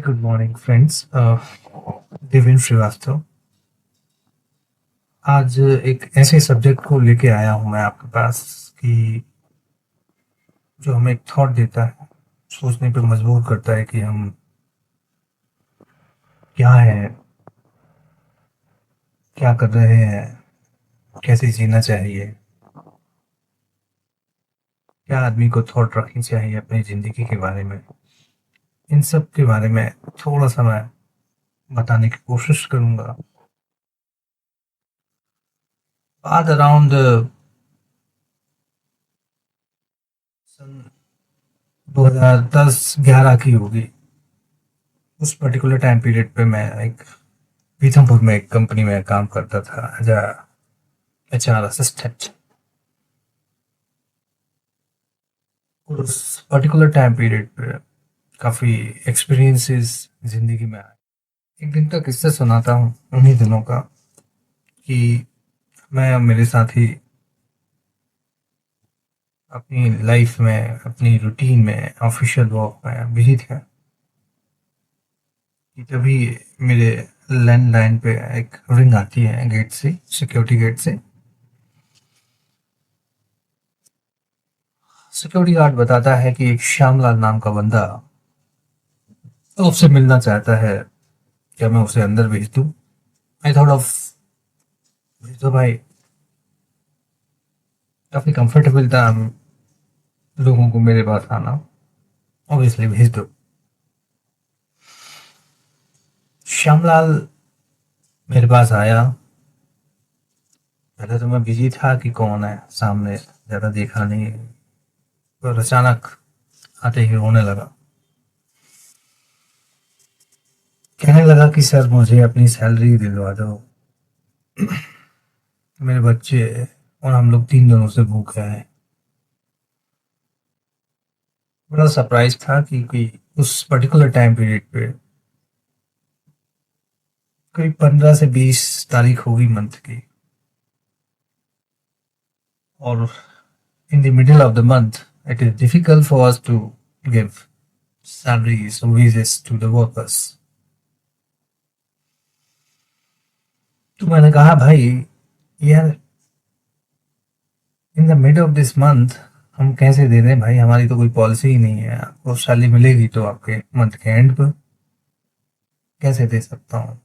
Good morning friends. Devendra Shrivastava. आज एक ऐसे सब्जेक्ट को लेके आया हूँ मैं आपके पास कि जो हमें एक थॉट देता है, सोचने पे मजबूर करता है कि हम क्या है, क्या कर रहे हैं, कैसे जीना चाहिए, क्या आदमी को थॉट रखनी चाहिए अपनी ज़िंदगी के बारे में। इन सब के बारे में थोड़ा सा मैं बताने की कोशिश करूँगा। बात अराउंड सन 2010-11 की होगी। उस पर्टिकुलर टाइम पीरियड पे मैं एक पीथमपुर में एक कंपनी में काम करता था एज अ एचआर असिस्टेंट। उस पर्टिकुलर टाइम पीरियड पे काफ़ी एक्सपीरियंसेस ज़िंदगी में आए। एक दिन का किस्सा सुनाता हूँ उन्हीं दिनों का कि मैं और मेरे साथी अपनी लाइफ में, अपनी रूटीन में, ऑफिशियल वर्क में बिजी थे कि तभी मेरे लैंडलाइन पे एक रिंग आती है गेट से, सिक्योरिटी गेट से। सिक्योरिटी गार्ड बताता है कि एक श्यामलाल नाम का बंदा उससे मिलना चाहता है, क्या मैं उसे अंदर भेज दूं। आई थॉट ऑफ भेज दो भाई। काफ़ी कंफर्टेबल था लोगों को मेरे पास आना, ऑब्वियसली भेज दो। श्यामलाल मेरे पास आया। पहले तो मैं बिजी था कि कौन है सामने, ज़्यादा देखा नहीं। पर अचानक आते ही रोने लगा। कहने लगा कि सर मुझे अपनी सैलरी दिलवा दो, मेरे बच्चे और हम लोग 3 दिनों से भूखे हैं। बड़ा सरप्राइज था कि उस पर्टिकुलर टाइम पीरियड पे करीब 15 से 20 तारीख होगी मंथ की, और in the middle of the month it is difficult for us to give salaries or wages to the workers। तो मैंने कहा भाई यार, in the mid of this month हम कैसे दे दें भाई, हमारी तो कोई पॉलिसी ही नहीं है। आपको सैलरी मिलेगी तो आपके मंथ के एंड पर, कैसे दे सकता हूँ।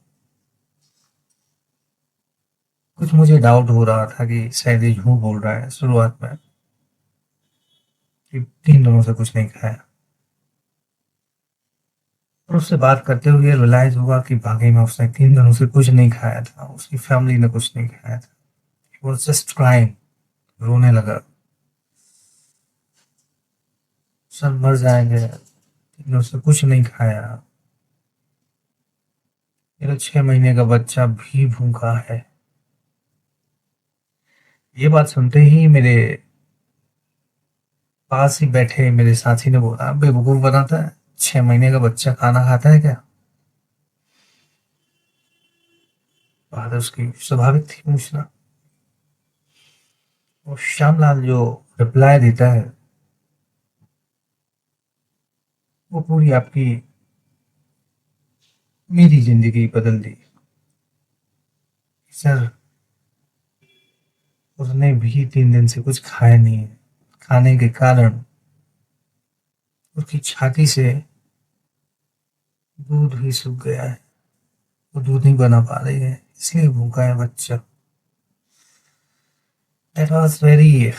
कुछ मुझे डाउट हो रहा था कि शायद ये झूठ बोल रहा है शुरुआत में, कि 3 दिनों से कुछ नहीं खाया। और उससे बात करते हुए रियलाइज हुआ कि वाकई में उसने 3 दिनों से कुछ नहीं खाया था, उसकी फैमिली ने कुछ नहीं खाया था। ही वॉज जस्ट क्राइंग, रोने लगा। सर मर जाएंगे, 3 दिनों से कुछ नहीं खाया, मेरा 6 महीने का बच्चा भी भूखा है। ये बात सुनते ही मेरे पास ही बैठे मेरे साथी ने बोला, बेवकूफ बनाता है, 6 महीने का बच्चा खाना खाता है क्या। बात उसकी स्वाभाविक थी पूछना। और श्यामलाल जो रिप्लाई देता है वो पूरी आपकी मेरी जिंदगी बदल दी। सर उसने भी 3 दिन से कुछ खाया नहीं है, खाने के कारण उसकी छाती से दूध भी सूख गया है, वो दूध नहीं बना पा रही है, इसलिए भूखा है बच्चा। That was very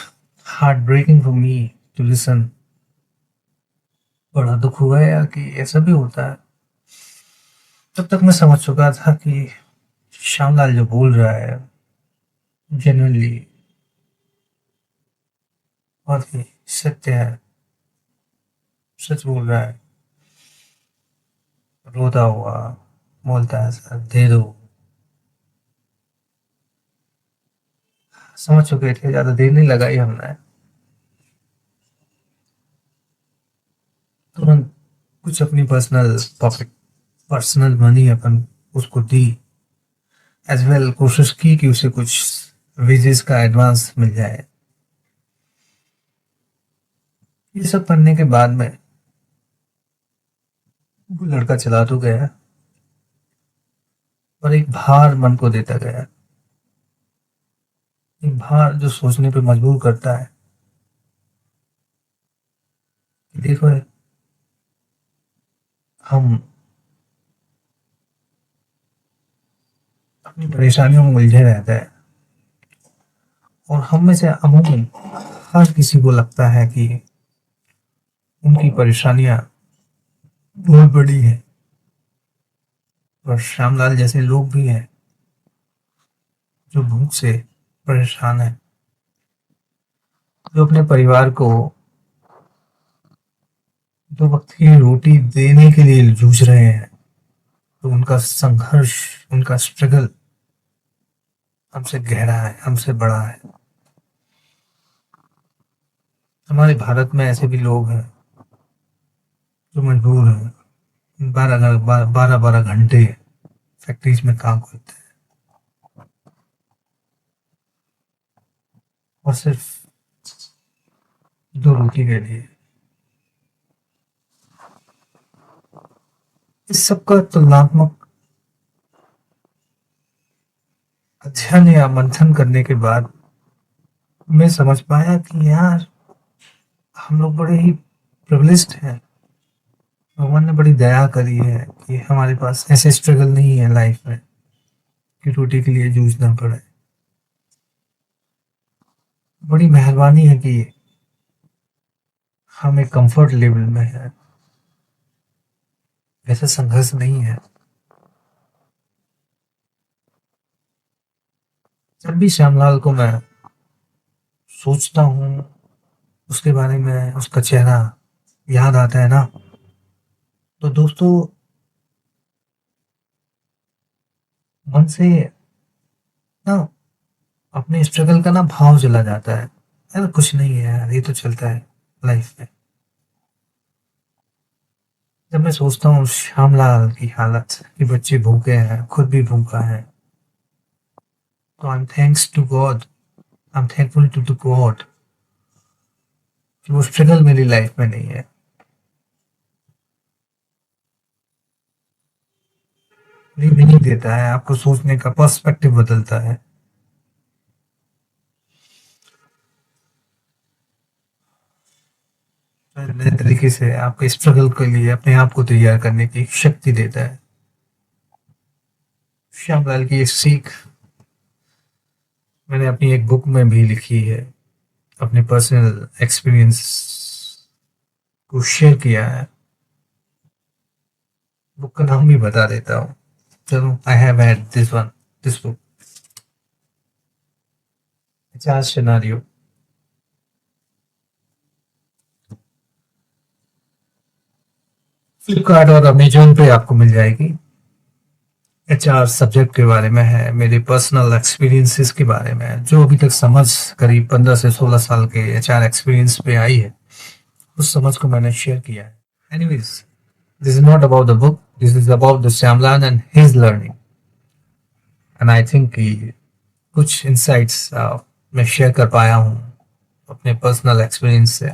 heart breaking for me to listen. बड़ा दुख हुआ यार कि ऐसा भी होता है। तब तक मैं समझ चुका था कि श्यामलाल जो बोल रहा है जेन्युइनली बहुत ही सत्य है, सच बोल रहा है। रोता हुआ बोलता है सर दे दो। समझ चुके थे, ज्यादा देर नहीं लगाई हमने, तुरंत कुछ अपनी पर्सनल पॉकेट, पर्सनल मनी अपन उसको दी। एज वेल कोशिश की कि उसे कुछ वेजेस का एडवांस मिल जाए। ये सब करने के बाद में वो लड़का चला तो गया, पर एक भार मन को देता गया। एक भार जो सोचने पे मजबूर करता है कि देखो, हम अपनी परेशानियों में उलझे रहते हैं, और हम में से अमूमन हर किसी को लगता है कि उनकी परेशानियां बहुत बड़ी है। और श्यामलाल जैसे लोग भी हैं जो भूख से परेशान है, जो अपने परिवार को दो वक्त की रोटी देने के लिए जूझ रहे हैं। तो उनका संघर्ष, उनका स्ट्रगल हमसे गहरा है, हमसे बड़ा है। हमारे भारत में ऐसे भी लोग हैं जो मजबूर हैं, बारह बारह घंटे फैक्ट्रीज में काम करते हैं, और सिर्फ दो रोटी के लिए। इस सब का तुलनात्मक अध्ययन या मंथन करने के बाद मैं समझ पाया कि यार, हम लोग बड़े ही प्रिविलेज्ड हैं। भगवान ने बड़ी दया करी है कि हमारे पास ऐसे स्ट्रगल नहीं है लाइफ में कि रोटी के लिए जूझना पड़े। बड़ी मेहरबानी है कि हम एक कंफर्ट लेवल में है, ऐसा संघर्ष नहीं है। जब भी श्यामलाल को मैं सोचता हूँ, उसके बारे में, उसका चेहरा याद आता है ना, तो दोस्तों, मन से ना अपने स्ट्रगल का ना भाव चला जाता है। यार कुछ नहीं है यार, ये तो चलता है लाइफ में। जब मैं सोचता हूँ श्यामलाल की हालत कि बच्चे भूखे हैं, खुद भी भूखा है, तो I am thanks to God, I am thankful to the God कि वो स्ट्रगल मेरी लाइफ में नहीं है। नहीं देता है, आपको सोचने का पर्सपेक्टिव बदलता है। नए तरीके से आपके स्ट्रगल के लिए अपने आप को तैयार करने की शक्ति देता है। श्यामलाल की एक सीख मैंने अपनी एक बुक में भी लिखी है, अपने पर्सनल एक्सपीरियंस को शेयर किया है। बुक का नाम भी बता देता हूँ, चलो। I have had this book, चार सिनारियो। फ्लिपकार्ट और अमेजोन पे आपको मिल जाएगी। एचआर सब्जेक्ट के बारे में है, मेरे पर्सनल एक्सपीरियंसेस के बारे में है, जो अभी तक समझ करीब 15 से 16 साल के एचआर एक्सपीरियंस पे आई है, उस समझ को मैंने शेयर किया है। Anyways, this is not about the book, this is about the Shyamlal and his learning. And I think कि कुछ इंसाइट्स मैं शेयर कर पाया हूँ अपने पर्सनल एक्सपीरियंस से।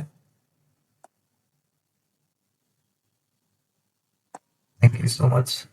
Thank you so much.